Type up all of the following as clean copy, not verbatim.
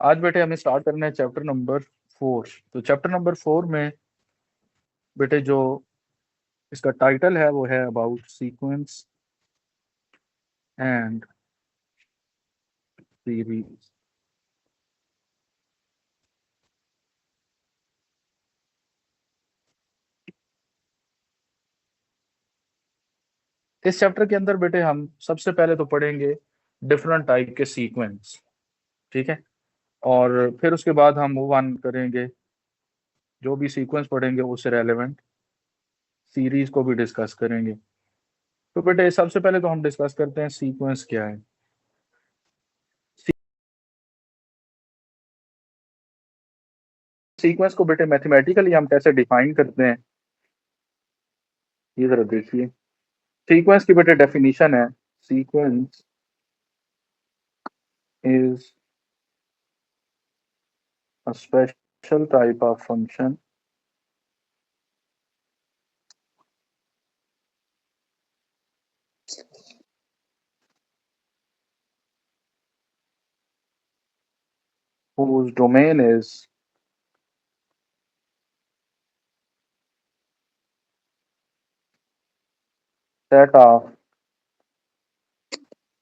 आज बेटे हमें स्टार्ट करना है चैप्टर नंबर 4। तो चैप्टर नंबर 4 में बेटे जो इसका टाइटल है वो है अबाउट सीक्वेंस एंड सीरीज। इस चैप्टर के अंदर बेटे हम सबसे पहले तो पढ़ेंगे डिफरेंट टाइप के सीक्वेंस, ठीक है। और फिर उसके बाद हम मूव ऑन करेंगे, जो भी सीक्वेंस पढ़ेंगे उससे रेलेवेंट सीरीज को भी डिस्कस करेंगे। तो बेटे सबसे पहले तो हम डिस्कस करते हैं सीक्वेंस क्या है। सीक्वेंस को बेटे मैथमेटिकली हम कैसे डिफाइन करते हैं, ये जरा देखिए। सीक्वेंस की बेटे डेफिनेशन है, sequence is a special type of function whose domain is set of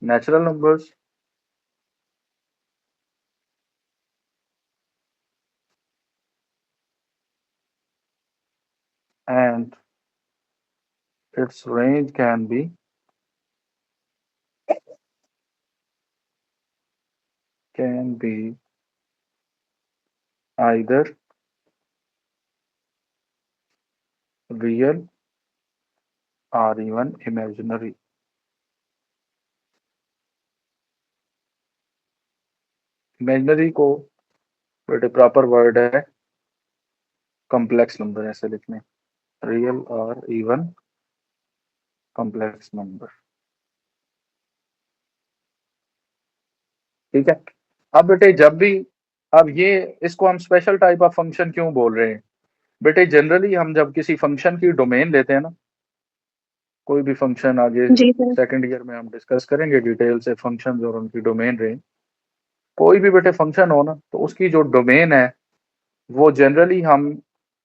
natural numbers and its range can be either real or even imaginary। Imaginary को बेटे प्रॉपर वर्ड है कॉम्प्लेक्स नंबर, ऐसे लिखने, real और even complex number, ठीक है। अब बेटे जब भी, अब ये इसको हम स्पेशल टाइप ऑफ फंक्शन क्यों बोल रहे हैं बेटे, जनरली हम जब किसी फंक्शन की डोमेन लेते हैं ना, कोई भी फंक्शन आगे जी सर। सेकंड ईयर में हम डिस्कस करेंगे डिटेल से फंक्शन और उनकी डोमेन रेंज। कोई भी बेटे फंक्शन हो ना, तो उसकी जो डोमेन है वो जनरली हम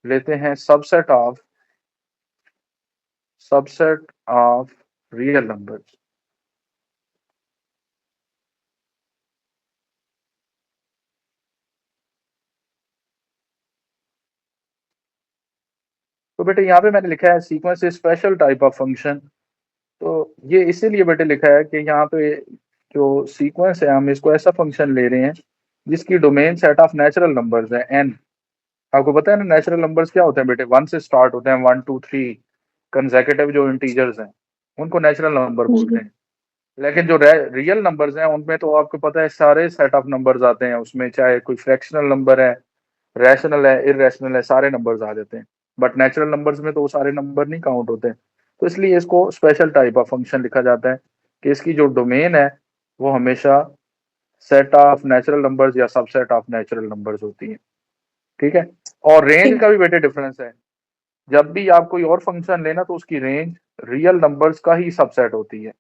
लेते हैं सबसेट ऑफ रियल नंबर्स। तो बेटे यहाँ पे मैंने लिखा है sequence is special type of function. तो ये इसीलिए बेटे लिखा है कि यहाँ पे जो सीक्वेंस है हम इसको ऐसा फंक्शन ले रहे हैं जिसकी domain set of natural numbers है एन। आपको पता है ना नेचुरल नंबर्स क्या होते हैं बेटे, 1 से स्टार्ट होते हैं, 1 2 3 कंसेक्यूटिव जो इंटीजर्स हैं उनको नेचुरल नंबर बोलते जी हैं। लेकिन जो रियल नंबर्स हैं उनमें तो आपको पता है सारे सेट ऑफ नंबर्स आते हैं, उसमें चाहे कोई फ्रैक्शनल नंबर है, रैशनल है, इरेशनल है, सारे नंबर्स आ जाते हैं। बट नेचुरल नंबर्स में तो वो सारे नंबर नहीं काउंट होते हैं। तो इसलिए इसको स्पेशल टाइप ऑफ फंक्शन लिखा जाता है कि इसकी जो डोमेन है वो हमेशा सेट ऑफ नेचुरल नंबर्स या सबसेट ऑफ नेचुरल नंबर्स होती है, ठीक है। और रेंज ठीक। का भी बेटे डिफरेंस है। जब भी आप कोई और फंक्शन लेना तो उसकी रेंज रियल नंबर्स का ही सबसेट होती है,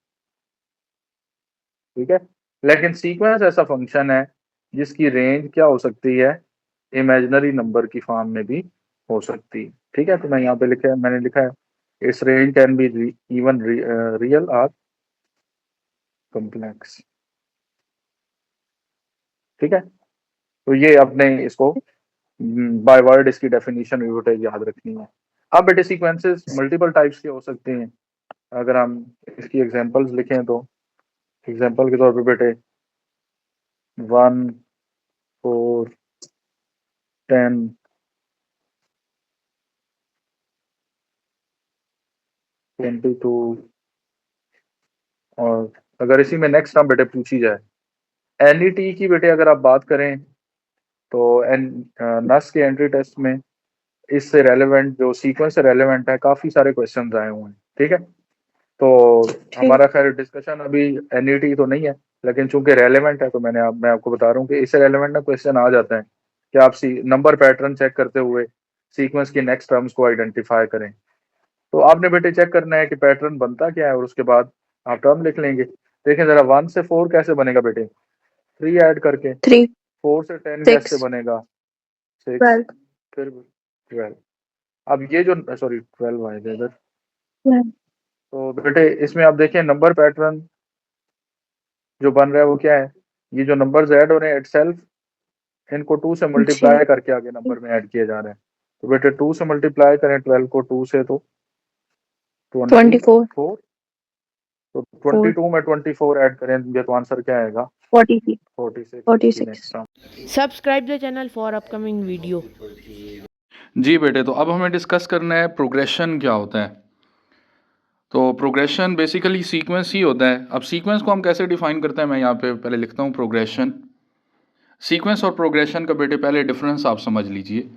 ठीक है। लेकिन सीक्वेंस ऐसा फंक्शन है जिसकी रेंज क्या हो सकती है, इमेजिनरी नंबर की फॉर्म में भी हो सकती है, ठीक है। तो मैं यहाँ पे मैंने लिखा है it's range can be even real और कॉम्प्लेक्स, ठीक है। तो ये अपने इसको बाय वर्ड इसकी डेफिनेशन भी बेटे याद रखनी है। अब बेटे सीक्वेंसेस मल्टीपल टाइप्स के हो सकते हैं। अगर हम इसकी एग्जांपल्स लिखें तो एग्जांपल के तौर पे बेटे 1 4 10 22, और अगर इसी में नेक्स्ट हम बेटे पूछी जाए एनईटी की बेटे अगर आप बात करें तो एन नस के एंट्री टेस्ट में इससे रेलेवेंट जो सीक्वेंस से रेलेवेंट है काफी सारे क्वेश्चन आए हुए हैं, ठीक है। तो ठीक। हमारा खैर डिस्कशन अभी एनईटी तो नहीं है, लेकिन चूंकि रेलेवेंट है तो मैं आपको बता रहा हूँ कि इससे रेलेवेंट ना क्वेश्चन आ जाता है कि आप नंबर पैटर्न चेक करते हुए सीक्वेंस की नेक्स्ट टर्म्स को आइडेंटिफाई करें। तो आपने बेटे चेक करना है कि पैटर्न बनता क्या है और उसके बाद आप टर्म लिख लेंगे। देखें जरा 1 से 4 कैसे बनेगा बेटे, 3 ऐड करके, 3। 4 से 10 कैसे 6 बनेगा? 6 12 फिर 12। अब ये जो सॉरी 12 आएगा इधर। 12 तो बेटे इसमें आप देखिए नंबर पैटर्न जो बन रहा है वो क्या है? ये जो नंबर्स ऐड हो रहे हैं इटसेल्फ इनको 2 से जी मल्टीप्लाई करके आगे नंबर में ऐड किए जा रहे हैं। तो बेटे 2 से मल्टीप्लाई करें 12 को 2 से तो 24 24। तो 4 22 में 24 ऐड करेंगे तो आंसर क्या आएगा? 46 46 इसकी 46 next term. Subscribe the channel for upcoming video. जी बेटे, तो अब हमें डिस्कस करना है प्रोग्रेशन क्या होता है। तो प्रोग्रेशन बेसिकली सीक्वेंस ही होता है। अब सीक्वेंस को हम कैसे डिफाइन करते हैं, मैं यहाँ पे पहले लिखता हूँ प्रोग्रेशन। सीक्वेंस और प्रोग्रेशन का बेटे पहले डिफरेंस आप समझ लीजिए।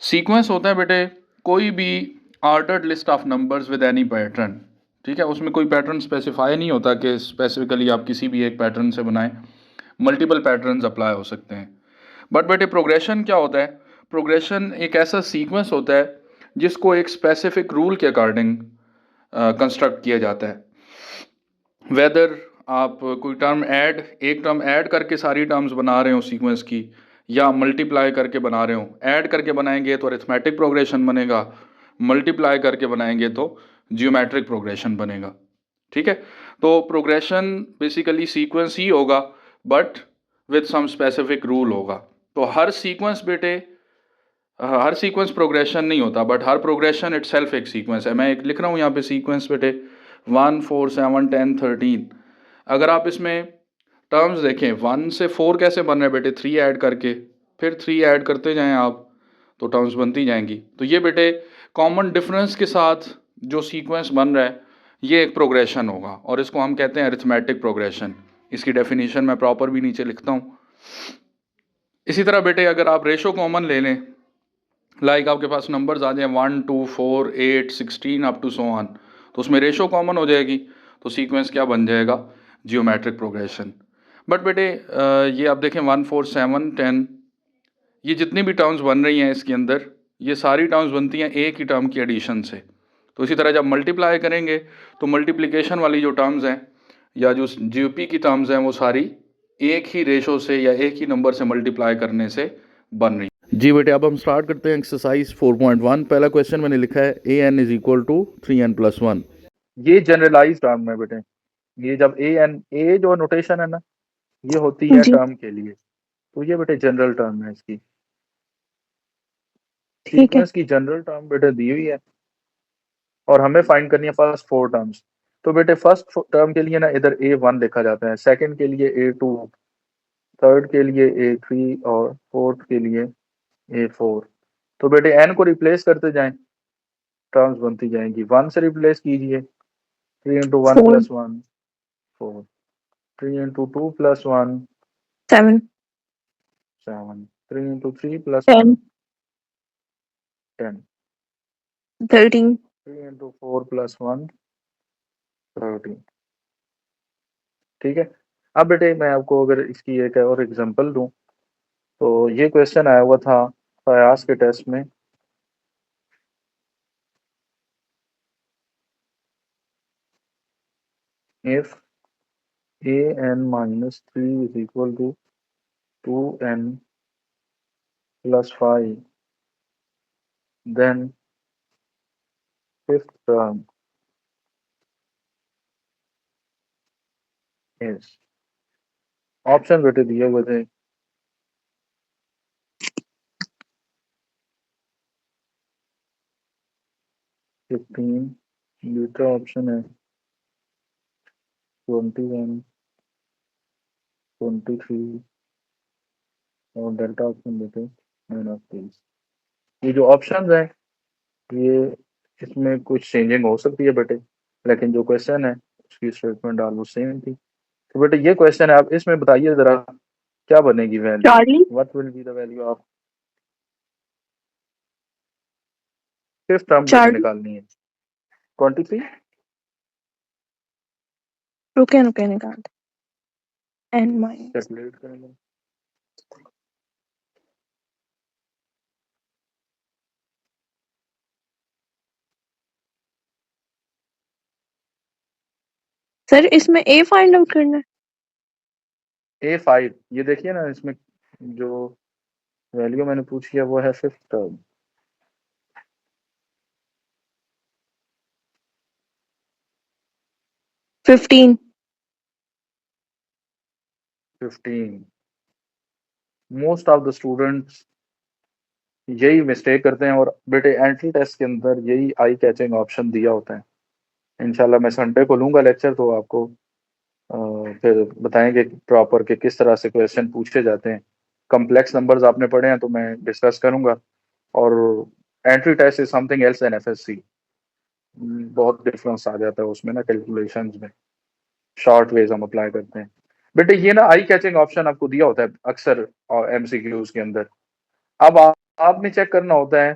सीक्वेंस होता है बेटे कोई भी ordered list of numbers with any pattern. ठीक है, उसमें कोई पैटर्न स्पेसिफाई नहीं होता कि स्पेसिफिकली आप किसी भी एक पैटर्न से बनाएं, मल्टीपल पैटर्न्स अप्लाई हो सकते हैं। बट बेटे प्रोग्रेशन क्या होता है? प्रोग्रेशन एक ऐसा सीक्वेंस होता है जिसको एक स्पेसिफिक रूल के अकॉर्डिंग कंस्ट्रक्ट किया जाता है। वेदर आप कोई एक टर्म ऐड करके सारी टर्म्स बना रहे हो सीक्वेंस की, या मल्टीप्लाई करके बना रहे हो। ऐड करके बनाएंगे तो अरिथमेटिक प्रोग्रेशन बनेगा, मल्टीप्लाई करके बनाएंगे तो जियोमेट्रिक प्रोग्रेशन बनेगा। ठीक है, तो प्रोग्रेशन बेसिकली सीक्वेंस ही होगा but with some specific rule होगा। तो हर सीक्वेंस बेटे हर सीक्वेंस प्रोग्रेशन नहीं होता, बट हर प्रोग्रेशन इटसेल्फ एक सीक्वेंस है। मैं एक लिख रहा हूँ यहाँ पे सीक्वेंस बेटे 1 4 7 10 13। अगर आप इसमें टर्म्स देखें 1 से 4 कैसे बन रहे हैं बेटे, 3 ऐड करके, फिर 3 ऐड करते जाएं आप तो टर्म्स बनती जाएंगी। तो ये बेटे कॉमन डिफरेंस के साथ जो सीक्वेंस बन रहा है ये एक प्रोग्रेशन होगा, और इसको हम कहते हैं अरिथमेटिक प्रोग्रेशन। इसकी डेफिनेशन मैं प्रॉपर भी नीचे लिखता हूँ। इसी तरह बेटे अगर आप रेशो कॉमन ले लें, लाइक आपके पास नंबर्स आ जाए 1 2 4 8 16 अप टू सो ऑन, तो उसमें रेशो कॉमन हो जाएगी तो सीक्वेंस क्या बन जाएगा? Geometric progression. बट बेटे ये आप देखें 1 4 7 10, ये जितनी भी टर्म्स बन रही हैं इसके अंदर, ये सारी टर्म्स बनती हैं एक ही टर्म की एडिशन से। तो इसी तरह जब मल्टीप्लाई करेंगे तो मल्टीप्लिकेशन वाली जो टर्म्स हैं या जो जीओपी की टर्म्स हैं वो सारी एक ही रेशो से या एक ही नंबर से मल्टीप्लाई करने से बन रही। जी बेटे, अब हम स्टार्ट करते हैं एक्सरसाइज 4.1। पहला क्वेश्चन मैंने लिखा है A N is equal to 3n+1। ये जनरलाइज टर्म है बेटे। ये जब ए जो नोटेशन है ना, ये होती है जी टर्म के लिए, तो ये बेटे जनरल टर्म है इसकी। ठीक है सीक्वेंस की जनरल टर्म बेटे दी हुई है और हमें फाइंड करनी है फर्स्ट 4 टर्म्स। तो बेटे फर्स्ट टर्म के लिए ना इधर A1 लिखा जाता है, सेकंड के लिए A2, थर्ड के लिए A3 और फोर्थ के लिए A4। तो बेटे n को रिप्लेस करते जाएं, टर्म्स बनती जाएंगी। 1 से रिप्लेस कीजिए, 3 into 1 4 plus 1 4, 3 into 2 plus 1 7 7, 3 into 3 plus 1 10 10, 13 3 into 4 plus 1 13। ठीक है, अब बेटे मैं आपको अगर इसकी एक और एग्जांपल दूं, तो ये क्वेश्चन आया हुआ था प्रयास के टेस्ट में। If an-3 is equal to 2n+5, then fifth term is, option बेटे दिए हुए थे 15, दूसरा ऑप्शन है 21, 23 और डेल्टा ऑप्शन देते 9 ये जो ऑप्शन है ये इसमें कुछ चेंजिंग हो सकती है बेटे, लेकिन जो क्वेश्चन है उसकी स्टेटमेंट ऑलमोस्ट सेम थी। तो बेटे ये क्वेश्चन है, आप इसमें बताइए जरा क्या बनेगी value, Charlie what will be the value of fifth term बेटे चार्ली निकालनी है 23। रुके रुके निकाल n माइनस कैलकुलेट करेंगे। सर इसमें a फाइंड आउट करना है। A5 ये देखिए ना, इसमें जो वैल्यू मैंने पूछी है वो है 5th term. 15. 15। Most of the students यही मिस्टेक करते हैं, और बेटे एंट्री टेस्ट के अंदर यही आई कैचिंग ऑप्शन दिया होता है। इंशाल्लाह मैं संडे को लूंगा लेक्चर, तो आपको फिर बताएंगे प्रॉपर कि किस तरह से क्वेश्चन पूछे जाते हैं। कम्प्लेक्स नंबर्स आपने पढ़े हैं तो मैं डिस्कस करूंगा, और entry test is something else then FSC. बहुत डिफरेंस आ जाता है उसमें ना, कैलकुलेशंस में शॉर्ट वेज हम अप्लाई करते हैं। बेटे ये ना आई कैचिंग ऑप्शन आपको दिया होता है अक्सर एमसीक्यूज के अंदर। अब आपने चेक करना होता है,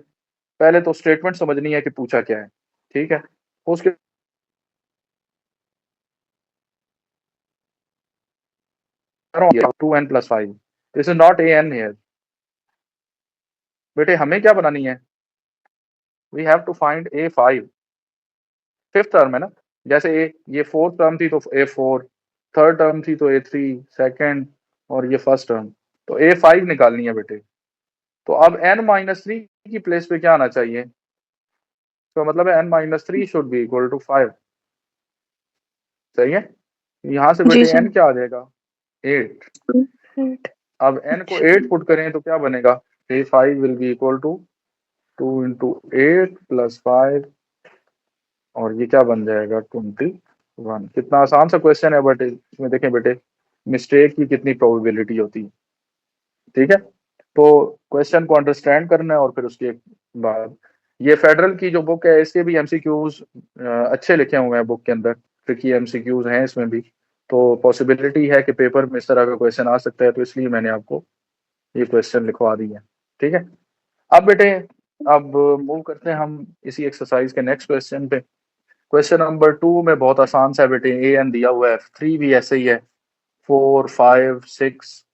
पहले तो स्टेटमेंट समझनी है कि पूछा क्या है, ठीक है। उसके 2n+5, this is not an here. बेटे हमें क्या बनानी है, we have to find A5, 5th term है ना। जैसे ये 4th टर्म थी तो A4, 3rd टर्म थी तो A3, सेकंड, और ये 1st टर्म, तो A5 निकालनी है बेटे। तो अब n-3 की प्लेस पे क्या आना चाहिए, तो मतलब है n-3 should be equal to 5। सही है। यहाँ से जी बेटे सर. n क्या आ जाएगा, 8। 8. अब n को 8 पुट करें तो क्या बनेगा, A5 will be equal to 2 into 8 plus 5, और ये क्या बन जाएगा 21। कितना आसान सा क्वेश्चन है, बट इसमें देखें बेटे मिस्टेक की कितनी प्रोबेबिलिटी होती है। ठीक है, तो क्वेश्चन को अंडरस्टैंड करना है, और फिर उसके बाद ये फेडरल की जो बुक है इसके भी एमसीक्यूज अच्छे लिखे हुए हैं बुक के अंदर, ट्रिकी एमसीक्यूज हैं इसमें भी, तो पॉसिबिलिटी है कि पेपर में इस तरह का क्वेश्चन आ सकता है, तो इसलिए मैंने आपको ये क्वेश्चन लिखवा दी है। ठीक है, अब बेटे अब मूव करते हैं हम इसी एक्सरसाइज के नेक्स्ट क्वेश्चन पे। क्वेश्चन नंबर 2 में बहुत आसान सा है बेटे, ए एन दिया हुआ है, 3 भी ऐसे ही है, 4, 5, 6,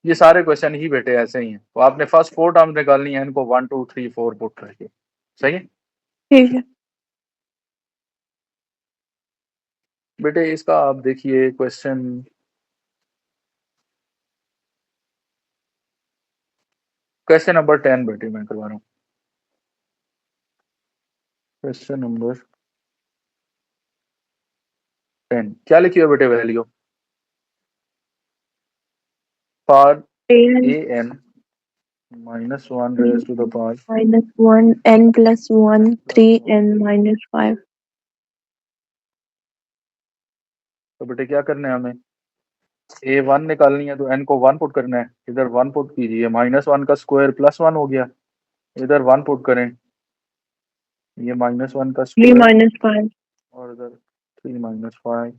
ये सारे क्वेश्चन ही बेटे ऐसे ही हैं। तो आपने फर्स्ट 4 टर्म निकालनी है, इनको 1, 2, 3, 4 पुट करके। सही है ठीक है. बेटे, इसका आप देखिए क्वेश्चन नंबर 10 बेटे मैं करवा रहा हूँ। क्वेश्चन नंबर 10 क्या लिखी है बेटे value for n A N -1 raised to the power -1 n plus 1 3n -5. तो बेटे क्या करना है हमें, A1 निकालनी है तो n को 1 पुट करना है, इधर 1 पुट कीजिए, -1 का स्क्वायर +1 हो गया, इधर 1 पुट करें, ये -1 का 3 स्क्वायर, -5 और इधर 3 -5,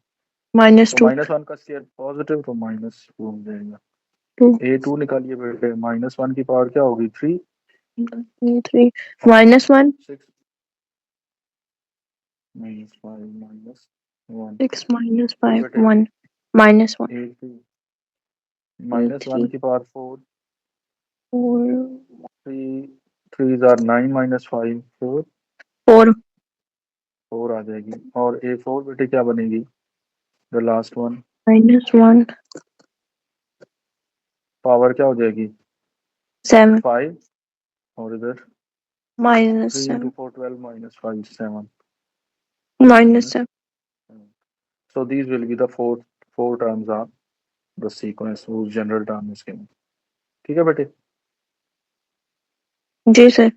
तो -2 -1 का स्क्वायर पॉजिटिव, तो -2 हो जाएगा। 2 A2 निकालिए बेटे, -1 की पावर क्या होगी 3, 3 -1 6 -5 -1, 6 -5 बेटे 1 -1 A2 A3 -1 की पावर 4, 4 3 3 are 9 -5 4, 4 4 आ जाएगी, और A4 बेटे क्या बनेगी, द लास्ट वन, -1 पावर क्या हो जाएगी 7 5, और इधर 3 -7 into 4 12 -5 7 -7. So these will be the four terms of the sequence whose general term is given. ठीक है बेटे, जी सर.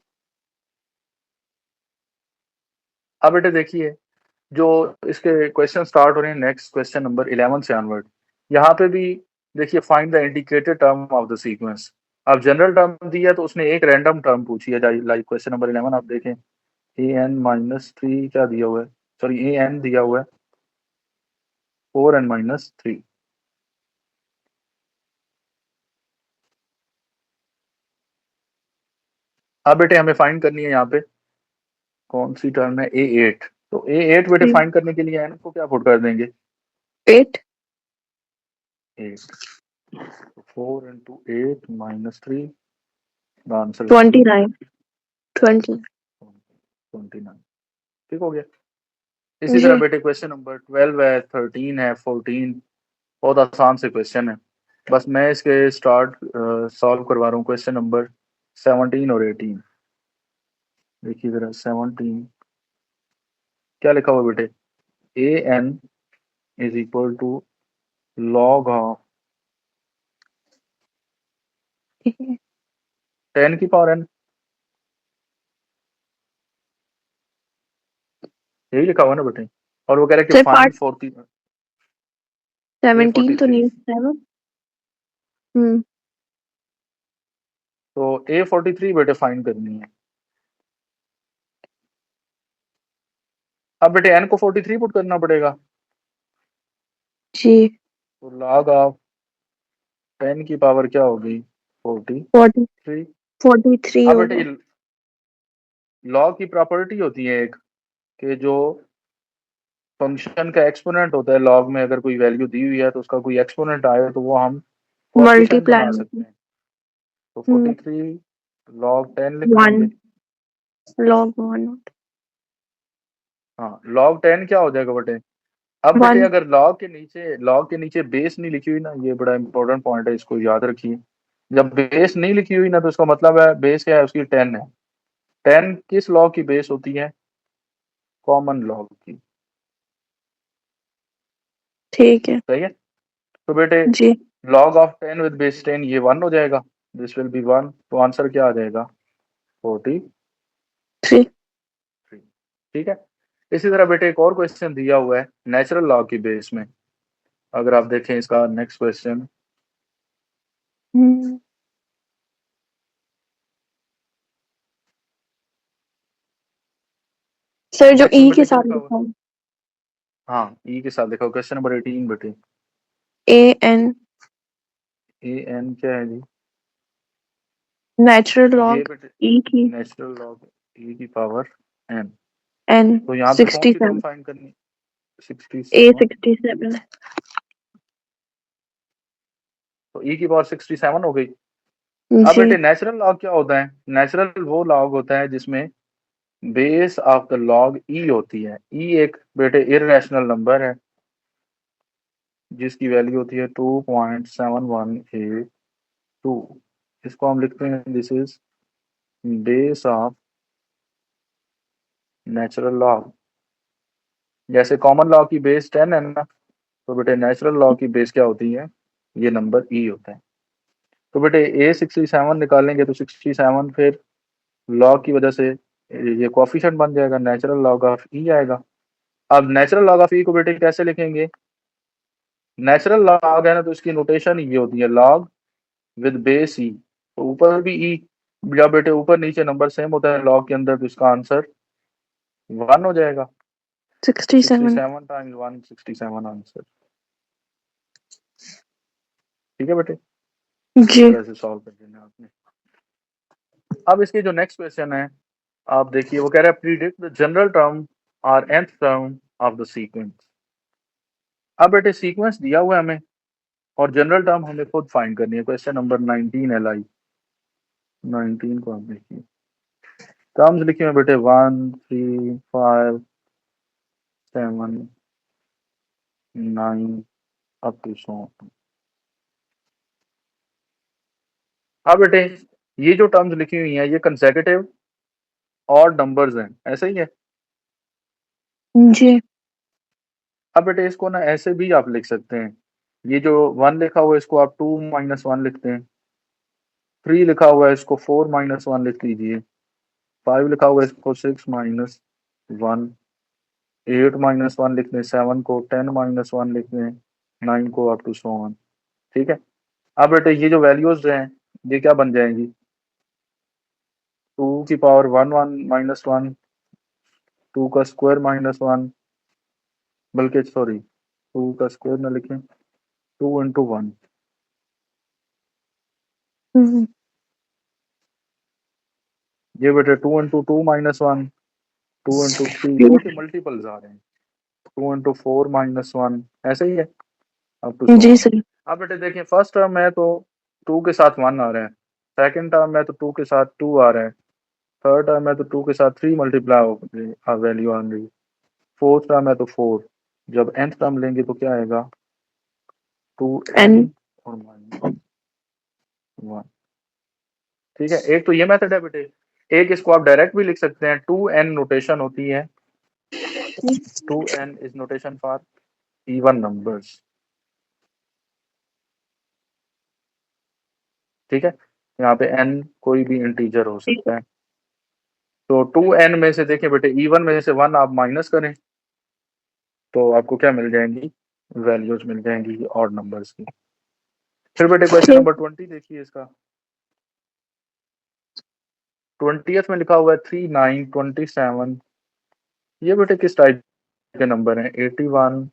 अब बेटे देखिए जो इसके क्वेश्चन स्टार्ट हो रहे हैं नेक्स्ट क्वेश्चन नंबर 11 से ऑनवर्ड, यहाँ पे भी देखिए find the indicated term of the sequence. अब जनरल टर्म दिया है तो उसने एक रैंडम टर्म पूछी है, लाइक क्वेश्चन नंबर 11 आप देखें, an-3 क्या दिया हुआ है, सॉरी an दिया हुआ है 4n-3। अब बेटे हमें फाइंड करनी है यहाँ पे कौन सी टर्म है, A8। तो A8 बेटे फाइंड करने के लिए n को क्या पुट कर देंगे 8 8, 4 into 8 -3, the answer is 29 20. 29। ठीक हो गया। इसी जी तरह बेटे क्वेश्चन नंबर 12 है, 13 है, 14, बहुत आसान से क्वेश्चन है, बस मैं इसके स्टार्ट सॉल्व करवा रहा हूँ। क्वेश्चन नंबर 17 और 18 देखिए जरा। 17 क्या लिखा हुआ बेटे? A N is equal to log of 10 की पावर n, यही लिखा हुआ ना बेटे। और वो कह रहे कि सर फाइंड पार्ट 17 तो A43। नहीं है ना? हम्म तो A43 बेटे फाइंड करनी है। अब बेटे n को 43 पुट करना पड़ेगा। जी। तो लॉग ऑफ 10 की पावर क्या होगी? 40 43। 43 अब होगा। बेटे लॉग की प्रॉपर्टी होती है एक, कि जो फंक्शन का एक्सपोनेंट होता है लॉग में, अगर कोई वैल्यू दी हुई है तो उसका कोई एक्सपोनेंट आए तो वो हम कोएफिशिएंट मल्टीप्लाई बना सकते होगी। हैं। तो 43 लॉग 10 लिख 1 लेंगे। log 1 हाँ, लॉग 10 क्या हो जाएगा बेटे? अब बेटे 1 अगर लॉग के नीचे बेस नहीं लिखी हुई ना, ये बड़ा इंपॉर्टेंट पॉइंट है, इसको याद रखिए। जब बेस नहीं लिखी हुई ना तो उसका मतलब है बेस क्या है उसकी? 10 है। 10 किस लॉग की बेस होती है? कॉमन लॉग की। ठीक है सही है। तो बेटे जी। लॉग ऑफ 10 विद बेस 10 ये 1 हो जाएगा। This will be 1। तो आंसर क्या आ जाएगा? 43। 3 ठीक है। इसी तरह बेटे एक और क्वेश्चन दिया हुआ है नेचुरल लॉग की बेस में। अगर आप देखें इसका नेक्स्ट क्वेश्चन, सर जो नेक्स्ट ई में के बेटे क्या साथ लिखा हुआ है? लिखा है हाँ, ई के साथ लिखा हुआ। क्वेश्चन नंबर 18 बेटे। ए एन ए एन क्या है जी? नेचुरल ये लॉग बेटे ई की नेचुरल लॉग ई की पावर एन। एन तो यहाँ पे कौन सी टर्म 67 फाइंड करनी? ए 67। 67 तो ई की पावर 67 हो गई। अब जी। बेटे नेचुरल लॉग क्या होता है? नेचुरल वो लॉग होता है जिसमें बेस ऑफ द लॉग ई होती है। ई एक बेटे इरेशनल नंबर है जिसकी वैल्यू होती है 2.7182। इसको हम लिखते हैं this is base of natural log. जैसे कॉमन लॉ की बेस 10 है ना, तो बेटे नेचुरल लॉ की बेस क्या होती है? ये नंबर ई होता है। तो बेटे A67 निकालेंगे तो 67 फिर लॉग की वजह से ये कोफिशिएंट बन जाएगा, नेचुरल लॉग ऑफ ई आएगा। अब नेचुरल लॉग ऑफ ई को बेटे कैसे लिखेंगे? नेचुरल लॉग है ना, तो इसकी नोटेशन ये होती है लॉग विद बेस ई। तो ऊपर भी ई, जब बेटे ऊपर नीचे नंबर सेम होता है लॉग के अंदर तो इसका आंसर 1 हो जाएगा। 67 67 टाइम्स 1 67 आंसर। ठीक है बेटे, इस जी। तरह से सॉल्व कर देना आपने। अब इसके जो नेक्स्ट क्वेश्चन है आप देखिए, वो कह रहा है प्रीडिक्ट द जनरल टर्म और nth term of the sequence. अब बेटे सीक्वेंस दिया हुआ है हमें और जनरल टर्म हमें खुद फाइंड करनी है। क्वेश्चन नंबर 19 है लाई 19 को आप देखिए। टर्म्स लिखे हुए बेटे 1 3 5 7 9 अप टू सो। अब बेटे ये जो टर्म्स लिखी हुई हैं ये कंसेक्यूटिव और नंबर्स हैं, ऐसे ही है। जी। अब बेटे इसको ना ऐसे भी आप लिख सकते हैं। ये जो 1 लिखा हुआ है इसको आप 2 - 1 लिखते हैं। 3 लिखा हुआ है इसको 4 - 1 लिख लीजिए। 5 लिखा हुआ है इसको 6 - 1। 8 - 1 लिख दें। 7 को 10 - 1 लिख दें। 9 को अप टू सो ऑन। ठीक है। अब बेटे ये जो वैल्यूज हैं ये क्या बन जाएंगी? 2 की पावर 1 1 -1, 2 का स्क्वायर -1, बल्कि सॉरी 2 का स्क्वायर ना लिखें, 2 इंटू 1। ये बेटे 2 इंटू 2 -1, 2 इंटू 3, ये बेटे मल्टीपल्स आ रहे हैं। 2 इंटू 4 -1, ऐसे ही है अप टू सो जी ऑन। सर। अब बेटे देखिए फर्स्ट टर्म में तो 2 के साथ 1 आ रहा है, सेकंड टर्म में तो 2 के साथ 2 आ रहा है, थर्ड टर्म में तो 2 के साथ 3 मल्टीप्लाई हो रही वैल्यू आ रही, फोर्थ टर्म है तो 4। जब nth टर्म लेंगे तो क्या आएगा? 2n n और -1। ठीक है, एक तो ये मेथड है बेटे, एक इसको आप डायरेक्ट भी लिख सकते हैं। 2n नोटेशन होती है, 2n is notation for even numbers. ठीक है, यहाँ पे n कोई भी इंटीजर हो सकता है। तो 2n में से देखें बेटे, इवन में से 1 आप माइनस करें तो आपको क्या मिल जाएंगी, वैल्यूज मिल जाएंगी ऑड नंबर्स की। फिर बेटे क्वेश्चन नंबर 20 देखिए इसका। 20th में लिखा हुआ है 3, 9, 27। ये बेटे किस टाइप के नंबर हैं? 81,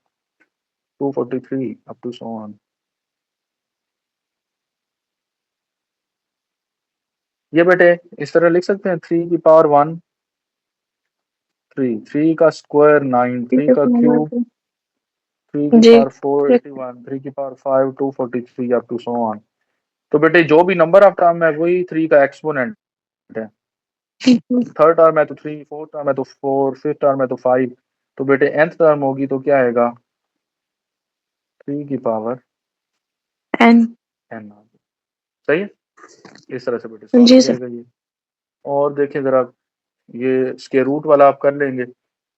243 अप टू सो ऑन। ये बेटे इस तरह लिख सकते हैं, 3 की पावर 1 3, 3 का स्क्वायर 9, 3 का क्यूब 3 की जी पावर 4 81, 3 की power 5 243 up to so on. तो बेटे जो भी नंबर ऑफ टर्म है वही 3 का एक्सपोनेंट है। थर्ड टर्म है तो 3, फोर्थ टर्म है तो 4, फिफ्थ टर्म है तो 5। तो बेटे nth टर्म होगी तो क्या आएगा? 3 की पावर n n। सही है, इस तरह से बेटे सॉल्व जी हो सर। जाएगा ये। और देखें जरा, ये स्क्वायर रूट वाला आप कर लेंगे।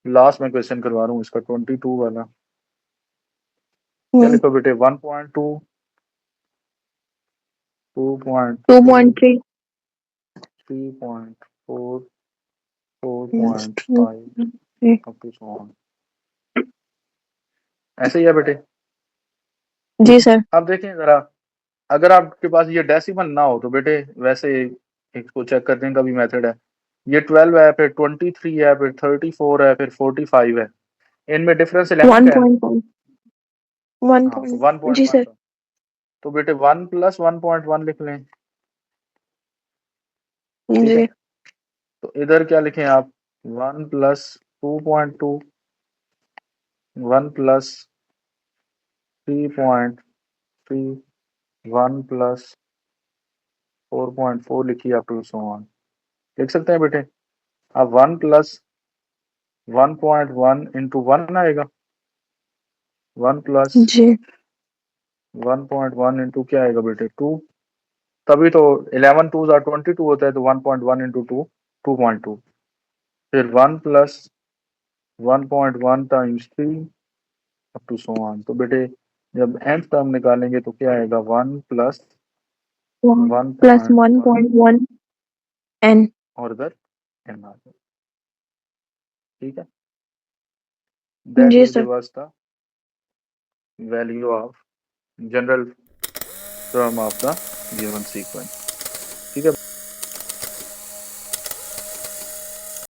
लास्ट में क्वेश्चन करवा रहा हूँ इसका, 22 वाला। क्या लिखो बेटे? 1.2, 2.3, 2.3 3.4, 4.5 अप टू सो ऑन। ऐसे ही है बेटे। जी सर। अब देखें जरा, अगर आपके पास ये डेसिमल ना हो तो बेटे वैसे इसको चेक करने का भी मेथड है। ये 12 है, फिर 23 है, फिर 34 है, फिर 45 है। इनमें डिफरेंस 11 का है। 1.1 हाँ तो 1. जी 1.1 सर। का। तो बेटे 1 प्लस 1.1 लिख लें। ठीक है, जी तो इधर क्या लिखें आप? 1 प्लस 2.2, 1 प्लस 3.3, 1 प्लस 4.4 लिखिए अप टू सो ऑन। लिख सकते हैं बेटे। अब 1 प्लस 1.1 इंटू 1 आएगा। 1 प्लस जी 1.1 इंटू क्या आएगा बेटे? 2। तभी तो 11 2 22 होता है, तो 1.1 इंटू 2 2.2। फिर 1 plus 1.1 times 3 up to so on. तो बेटे जब nth टर्म निकालेंगे तो क्या आएगा? 1 प्लस 1.1 1 n और इधर n आ गया। ठीक है, दैट जी will sir. Give us the value of general term of the given sequence. ठीक है।